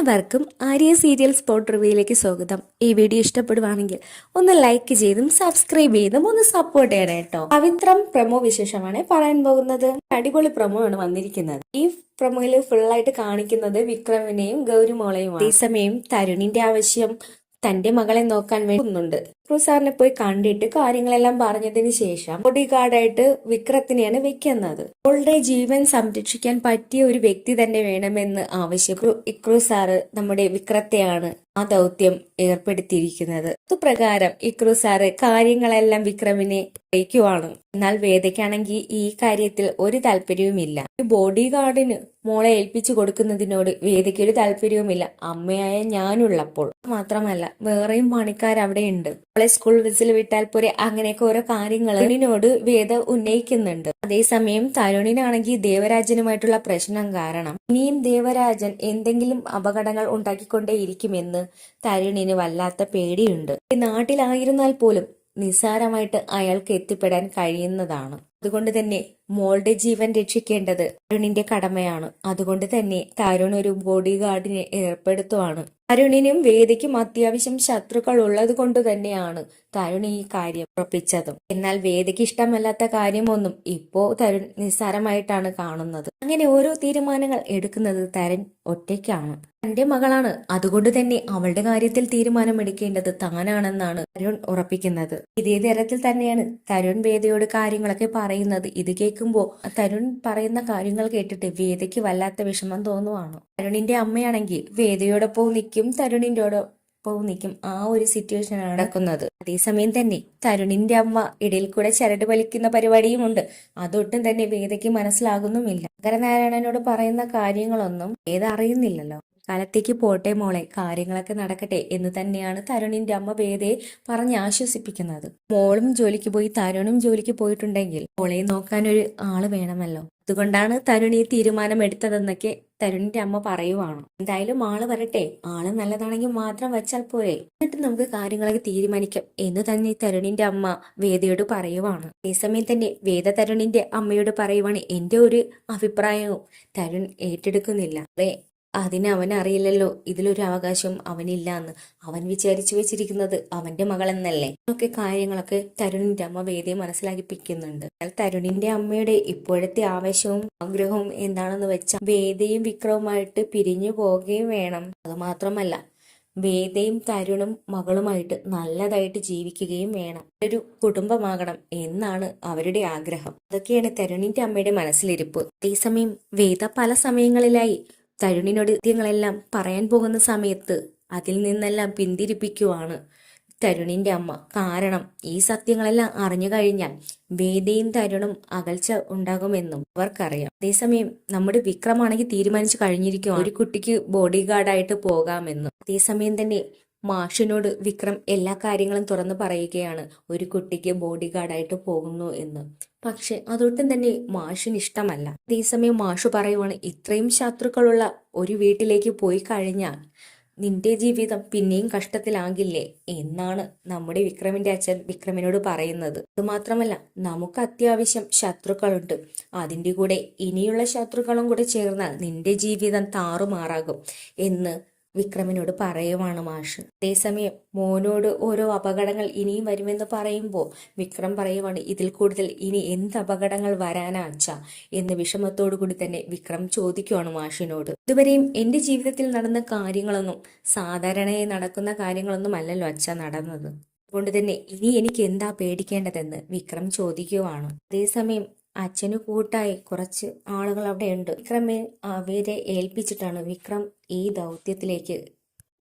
എല്ലാവർക്കും Arya serial spot റിവ്യൂയിലേക്ക് സ്വാഗതം. ഈ വീഡിയോ ഇഷ്ടപ്പെടുവാണെങ്കിൽ ഒന്ന് ലൈക്ക് ചെയ്തും സബ്സ്ക്രൈബ് ചെയ്തും ഒന്ന് സപ്പോർട്ട് ചെയ്യണം കേട്ടോ. പവിത്രം പ്രൊമോ വിശേഷമാണ് പറയാൻ പോകുന്നത്. അടിപൊളി പ്രൊമോ ആണ് വന്നിരിക്കുന്നത്. ഈ പ്രൊമോയിൽ ഫുൾ ആയിട്ട് കാണിക്കുന്നത് വിക്രമിനെയും ഗൗരിമോളെയും. അതേസമയം തരുണിന്റെ ആവശ്യം തന്റെ മകളെ നോക്കാൻ വേണ്ടുന്നുണ്ട്. സാറിനെ പോയി കണ്ടിട്ട് കാര്യങ്ങളെല്ലാം പറഞ്ഞതിന് ശേഷം ബോഡി ഗാർഡായിട്ട് വിക്രത്തിനെയാണ് വെക്കുന്നത്. അവളുടെ ജീവൻ സംരക്ഷിക്കാൻ പറ്റിയ ഒരു വ്യക്തി തന്നെ വേണമെന്ന് ആവശ്യപ്പെട്ടു. ഇക്രു സാറ് നമ്മുടെ വിക്രത്തെയാണ് ആ ദൗത്യം ഏർപ്പെടുത്തിയിരിക്കുന്നത്. അതുപ്രകാരം ഇക്രു സാറ് കാര്യങ്ങളെല്ലാം വിക്രമിനെ അറിയിക്കുവാണ്. എന്നാൽ വേദയ്ക്കാണെങ്കിൽ ഈ കാര്യത്തിൽ ഒരു താല്പര്യവുമില്ല. ബോഡി ഗാർഡിന് മോളെ ഏൽപ്പിച്ചു കൊടുക്കുന്നതിനോട് വേദയ്ക്ക് ഒരു താല്പര്യവുമില്ല, അമ്മയായ ഞാനുള്ളപ്പോൾ. മാത്രമല്ല വേറെയും പണിക്കാരവിടെയുണ്ട്. അവളെ സ്കൂൾ ബസ്സിൽ വിട്ടാൽ പോരെ, അങ്ങനെയൊക്കെ ഓരോ കാര്യങ്ങൾ തരുണിനോട് വേദ ഉന്നയിക്കുന്നുണ്ട്. അതേസമയം തരുണിനാണെങ്കിൽ ദേവരാജനുമായിട്ടുള്ള പ്രശ്നം കാരണം ഇനിയും ദേവരാജൻ എന്തെങ്കിലും അപകടങ്ങൾ ഉണ്ടാക്കിക്കൊണ്ടേയിരിക്കുമെന്ന് തരുണിന് വല്ലാത്ത പേടിയുണ്ട്. നാട്ടിലായിരുന്നാൽ പോലും നിസ്സാരമായിട്ട് അയാൾക്ക് എത്തിപ്പെടാൻ കഴിയുന്നതാണ്. അതുകൊണ്ട് തന്നെ മോളുടെ ജീവൻ രക്ഷിക്കേണ്ടത് തരുണിന്റെ കടമയാണ്. അതുകൊണ്ട് തന്നെ തരുൺ ഒരു ബോഡി ഗാർഡിനെ ഏർപ്പെടുത്തുവാണ്. തരുണിനും വേദിക്കും അത്യാവശ്യം ശത്രുക്കൾ ഉള്ളത് കൊണ്ട് തന്നെയാണ് തരുൺ ഈ കാര്യം ഉറപ്പിച്ചതും. എന്നാൽ വേദിക്ക് ഇഷ്ടമല്ലാത്ത കാര്യമൊന്നും ഇപ്പോ തരുൺ നിസ്സാരമായിട്ടാണ് കാണുന്നത്. അങ്ങനെ ഓരോ തീരുമാനങ്ങൾ എടുക്കുന്നത് തരുൺ ഒറ്റയ്ക്കാണ്. തന്റെ മകളാണ്, അതുകൊണ്ട് തന്നെ അവളുടെ കാര്യത്തിൽ തീരുമാനമെടുക്കേണ്ടത് താനാണെന്നാണ് തരുൺ ഉറപ്പിക്കുന്നത്. ഇതേ തരത്തിൽ തന്നെയാണ് തരുൺ വേദയോട് കാര്യങ്ങളൊക്കെ പറയുന്നത്. ഇത് കേൾക്കുമ്പോ തരുൺ പറയുന്ന കാര്യങ്ങൾ കേട്ടിട്ട് വേദയ്ക്ക് വല്ലാത്ത വിഷമം തോന്നുവാണ്. തരുണിന്റെ അമ്മയാണെങ്കിൽ വേദയോടൊപ്പം നിൽക്കും, തരുണിന്റോടൊപ്പം നിൽക്കും. ആ ഒരു സിറ്റുവേഷനാണ് നടക്കുന്നത്. അതേസമയം തന്നെ തരുണിന്റെ അമ്മ ഇടയിൽ കൂടെ ചരട് വലിക്കുന്ന പരിപാടിയുമുണ്ട്. അതൊട്ടും തന്നെ വേദയ്ക്ക് മനസ്സിലാകുന്നുമില്ല. ശങ്കരനാരായണനോട് പറയുന്ന കാര്യങ്ങളൊന്നും വേദ അറിയുന്നില്ലല്ലോ. കാലത്തേക്ക് പോട്ടെ മോളെ, കാര്യങ്ങളൊക്കെ നടക്കട്ടെ എന്ന് തന്നെയാണ് തരുണിന്റെ അമ്മ വേദയെ പറഞ്ഞ് ആശ്വസിപ്പിക്കുന്നത്. മോളും ജോലിക്ക് പോയി തരുണും ജോലിക്ക് പോയിട്ടുണ്ടെങ്കിൽ മോളെ നോക്കാൻ ഒരു ആള് വേണമല്ലോ. അതുകൊണ്ടാണ് തരുൺ ഈ തീരുമാനം എടുത്തതെന്നൊക്കെ തരുണിന്റെ അമ്മ പറയുവാണ്. എന്തായാലും ആള് വരട്ടെ, ആള് നല്ലതാണെങ്കിൽ മാത്രം വെച്ചാൽ പോരെ, എന്നിട്ട് നമുക്ക് കാര്യങ്ങളൊക്കെ തീരുമാനിക്കാം എന്ന് തന്നെ തരുണിന്റെ അമ്മ വേദയോട് പറയുവാണ്. അതേസമയം തന്നെ വേദ തരുണിന്റെ അമ്മയോട് പറയുവാണ്, എന്റെ ഒരു അഭിപ്രായവും തരുൺ ഏറ്റെടുക്കുന്നില്ല. അതിന് അവനറിയില്ലല്ലോ ഇതിലൊരു അവകാശം അവനില്ലാന്ന്. അവൻ വിചാരിച്ചു വെച്ചിരിക്കുന്നത് അവന്റെ മകളെന്നല്ലേ. ഒക്കെ കാര്യങ്ങളൊക്കെ തരുണിന്റെ അമ്മ വേദയെ മനസ്സിലാക്കിപ്പിക്കുന്നുണ്ട്. എന്നാൽ തരുണിന്റെ അമ്മയുടെ ഇപ്പോഴത്തെ ആവേശവും ആഗ്രഹവും എന്താണെന്ന് വെച്ചാൽ വേദയും വിക്രവുമായിട്ട് പിരിഞ്ഞു പോവുകയും വേണം. അത് മാത്രമല്ല വേദയും തരുണും മകളുമായിട്ട് നല്ലതായിട്ട് ജീവിക്കുകയും വേണം. ഒരു കുടുംബമാകണം എന്നാണ് അവരുടെ ആഗ്രഹം. അതൊക്കെയാണ് തരുണിന്റെ അമ്മയുടെ മനസ്സിലിരിപ്പ്. അതേസമയം വേദ പല സമയങ്ങളിലായി തരുണിനോട് സത്യങ്ങളെല്ലാം പറയാൻ പോകുന്ന സമയത്ത് അതിൽ നിന്നെല്ലാം പിന്തിരിപ്പിക്കുവാണ് തരുണിന്റെ അമ്മ. കാരണം ഈ സത്യങ്ങളെല്ലാം അറിഞ്ഞു കഴിഞ്ഞാൽ വേദയും തരുണും അകൽച്ച ഉണ്ടാകുമെന്നും അവർക്കറിയാം. അതേസമയം നമ്മുടെ വിക്രമാണെങ്കിൽ തീരുമാനിച്ചു കഴിഞ്ഞിരിക്കും ഒരു കുട്ടിക്ക് ബോഡി ഗാർഡായിട്ട് പോകാമെന്ന്. അതേസമയം തന്നെ മാഷിനോട് വിക്രം എല്ലാ കാര്യങ്ങളും തുറന്നു പറയുകയാണ്, ഒരു കുട്ടിക്ക് ബോഡി ഗാർഡായിട്ട് പോകുന്നു എന്ന്. പക്ഷെ അതൊട്ടും തന്നെ മാഷിന് ഇഷ്ടമല്ല. അതേസമയം മാഷു പറയുവാണ്, ഇത്രയും ശത്രുക്കളുള്ള ഒരു വീട്ടിലേക്ക് പോയി കഴിഞ്ഞാൽ നിന്റെ ജീവിതം പിന്നെയും കഷ്ടത്തിലാകില്ലേ എന്നാണ് നമ്മുടെ വിക്രമിന്റെ അച്ഛൻ വിക്രമിനോട് പറയുന്നത്. അതുമാത്രമല്ല നമുക്ക് അത്യാവശ്യം ശത്രുക്കളുണ്ട്, അതിൻ്റെ കൂടെ ഇനിയുള്ള ശത്രുക്കളും കൂടെ ചേർന്നാൽ നിന്റെ ജീവിതം താറുമാറാകും എന്ന് വിക്രമിനോട് പറയുവാണ് മാഷ്. അതേസമയം മോനോട് ഓരോ അപകടങ്ങൾ ഇനിയും വരുമെന്ന് പറയുമ്പോൾ വിക്രം പറയുവാണ്, ഇതിൽ കൂടുതൽ ഇനി എന്ത് അപകടങ്ങൾ വരാനാ അച്ഛാ എന്ന് വിഷമത്തോടു കൂടി തന്നെ വിക്രം ചോദിക്കുവാണ് മാഷിനോട്. ഇതുവരെയും എന്റെ ജീവിതത്തിൽ നടന്ന കാര്യങ്ങളൊന്നും സാധാരണയായി നടക്കുന്ന കാര്യങ്ങളൊന്നും അല്ലല്ലോ അച്ഛ നടന്നത്. അതുകൊണ്ട് തന്നെ ഇനി എനിക്ക് എന്താ പേടിക്കേണ്ടതെന്ന് വിക്രം ചോദിക്കുവാണ്. അതേസമയം അച്ഛന് കൂട്ടായി കുറച്ച് ആളുകൾ അവിടെ ഉണ്ട്. വിക്രമെ അവരെ ഏൽപ്പിച്ചിട്ടാണ് വിക്രം ഈ ദൗത്യത്തിലേക്ക്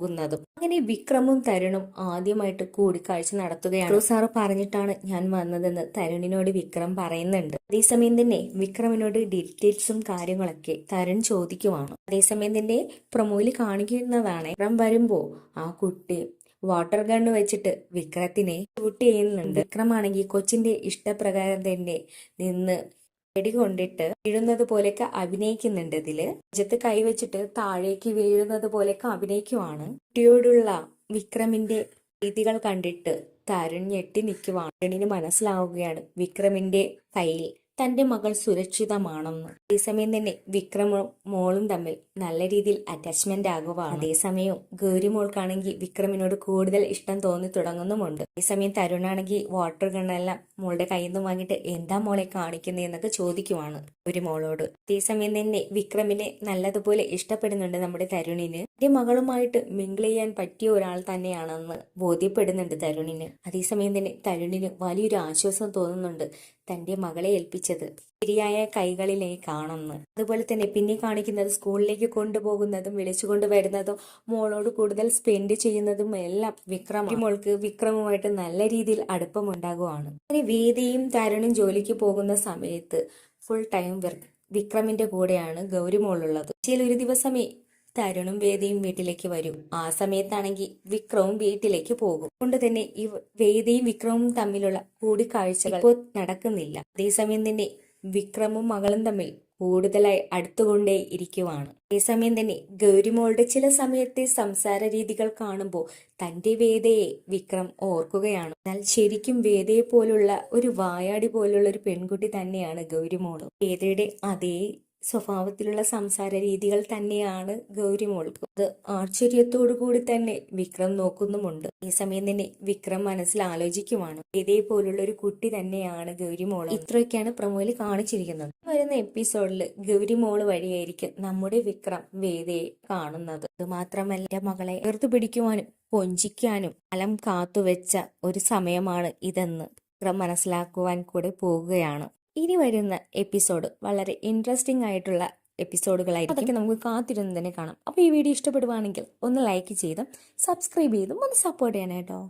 പോകുന്നതും. അങ്ങനെ വിക്രമും തരുണും ആദ്യമായിട്ട് കൂടിക്കാഴ്ച നടത്തുകയാണ്. സാറ് പറഞ്ഞിട്ടാണ് ഞാൻ വന്നതെന്ന് തരുണിനോട് വിക്രം പറയുന്നുണ്ട്. അതേസമയം തന്നെ വിക്രമിനോട് ഡീറ്റെയിൽസും കാര്യങ്ങളൊക്കെ തരുൺ ചോദിക്കുവാണ്. അതേസമയം തന്നെ പ്രൊമോയിൽ കാണിക്കുന്നതാണ് വിക്രം വരുമ്പോ ആ കുട്ടി വാട്ടർ ഗണ്ണ് വെച്ചിട്ട് വിക്രത്തിനെ ഷൂട്ട് ചെയ്യുന്നുണ്ട്. വിക്രമാണെങ്കിൽ കൊച്ചിന്റെ ഇഷ്ടപ്രകാരം തന്നെ നിന്ന് വെടികൊണ്ടിട്ട് വീഴുന്നത് പോലെയൊക്കെ അഭിനയിക്കുന്നുണ്ട്. ഇതില് നെഞ്ചത്ത് കൈവച്ചിട്ട് താഴേക്ക് വീഴുന്നത് പോലെയൊക്കെ അഭിനയിക്കുവാണ്. കുട്ടിയോടുള്ള വിക്രമിന്റെ രീതികൾ കണ്ടിട്ട് തരുൺ ഞെട്ടി നിൽക്കുവാണ്. തരുണിന് മനസ്സിലാവുകയാണ് വിക്രമിന്റെ കയ്യിൽ തന്റെ മകൾ സുരക്ഷിതമാണെന്ന്. അതേസമയം തന്നെ വിക്രമും മോളും തമ്മിൽ നല്ല രീതിയിൽ അറ്റാച്ച്മെന്റ് ആകുവാണ്. അതേസമയം ഗൗരി മോൾക്കാണെങ്കിൽ വിക്രമിനോട് കൂടുതൽ ഇഷ്ടം തോന്നി തുടങ്ങുന്നുമുണ്ട്. അതേസമയം തരുണാണെങ്കിൽ വാട്ടർ ഗണ്ണെല്ലാം മോളുടെ കയ്യിൽ നിന്ന് വാങ്ങിയിട്ട് എന്താ മോളെ കാണിക്കുന്നത് എന്നൊക്കെ ചോദിക്കുവാണ് ഒരു മോളോട്. അതേസമയം തന്നെ വിക്രമിനെ നല്ലതുപോലെ ഇഷ്ടപ്പെടുന്നുണ്ട് നമ്മുടെ തരുണിന്. എന്റെ മകളുമായിട്ട് മിങ്കിൾ ചെയ്യാൻ പറ്റിയ ഒരാൾ തന്നെയാണെന്ന് ബോധ്യപ്പെടുന്നുണ്ട് തരുണിന്. അതേസമയം തന്നെ തരുണിന് വലിയൊരു ആശ്വാസം തോന്നുന്നുണ്ട് തന്റെ മകളെ ഏൽപ്പിച്ചത് ശരിയായ കൈകളിലേക്കാണെന്ന്. അതുപോലെ തന്നെ പിന്നെ കാണിക്കുന്നത് സ്കൂളിലേക്ക് കൊണ്ടുപോകുന്നതും വിളിച്ചു കൊണ്ടുവരുന്നതും മോളോട് കൂടുതൽ സ്പെൻഡ് ചെയ്യുന്നതും എല്ലാം മോൾക്ക് വിക്രമുമായിട്ട് നല്ല രീതിയിൽ അടുപ്പമുണ്ടാകുവാണ്. അങ്ങനെ വേദിയും തരുണും ജോലിക്ക് പോകുന്ന സമയത്ത് ഫുൾ ടൈം വിക്രമിന്റെ കൂടെയാണ് ഗൗരി മോളുള്ളത്. ഒരു ദിവസമേ തരുണും വേദിയും വീട്ടിലേക്ക് വരും. ആ സമയത്താണെങ്കിൽ വിക്രവും വീട്ടിലേക്ക് പോകും. കൊണ്ട് തന്നെ ഈ വേദിയും വിക്രമും തമ്മിലുള്ള കൂടിക്കാഴ്ചകൾ ഇപ്പോൾ നടക്കുന്നില്ല. അതേസമയം തന്നെ വിക്രമും മകളും തമ്മിൽ കൂടുതലായി അടുത്തുകൊണ്ടേ ഇരിക്കുവാണ്. അതേസമയം തന്നെ ഗൗരിമോളുടെ ചില സമയത്തെ സംസാര രീതികൾ കാണുമ്പോൾ തന്റെ വേദയെ വിക്രം ഓർക്കുകയാണ്. എന്നാൽ ശരിക്കും വേദയെ പോലുള്ള ഒരു വായാടി പോലുള്ള ഒരു പെൺകുട്ടി തന്നെയാണ് ഗൗരിമോള്. വേദയുടെ അതേ സ്വഭാവത്തിലുള്ള സംസാര രീതികൾ തന്നെയാണ് ഗൗരിമോൾക്ക്. അത് ആശ്ചര്യത്തോടു കൂടി തന്നെ വിക്രം നോക്കുന്നുമുണ്ട്. ഈ സമയം തന്നെ വിക്രം മനസ്സിൽ ആലോചിക്കുവാണ് ഇതേപോലുള്ള ഒരു കുട്ടി തന്നെയാണ് ഗൗരിമോൾ. ഇത്രയൊക്കെയാണ് പ്രൊമോയിൽ കാണിച്ചിരിക്കുന്നത്. വരുന്ന എപ്പിസോഡിൽ ഗൗരിമോള് വഴിയായിരിക്കും നമ്മുടെ വിക്രം വേദയെ കാണുന്നത്. അത് മാത്രമല്ല മകളെ ചേർത്ത് പിടിക്കുവാനും കൊഞ്ചിക്കാനും കാലം കാത്തുവെച്ച ഒരു സമയമാണ് ഇതെന്ന് വിക്രം മനസ്സിലാക്കുവാൻ കൂടെ പോവുകയാണ്. ഇനി വരുന്ന എപ്പിസോഡ് വളരെ ഇൻട്രസ്റ്റിംഗ് ആയിട്ടുള്ള എപ്പിസോഡുകളായിരിക്കും. അതൊക്കെ നമുക്ക് കാത്തിരുന്ന് തന്നെ കാണാം. അപ്പോൾ ഈ വീഡിയോ ഇഷ്ടപ്പെടുവാണെങ്കിൽ ഒന്ന് ലൈക്ക് ചെയ്തും സബ്സ്ക്രൈബ് ചെയ്തും ഒന്ന് സപ്പോർട്ട് ചെയ്യണം കേട്ടോ.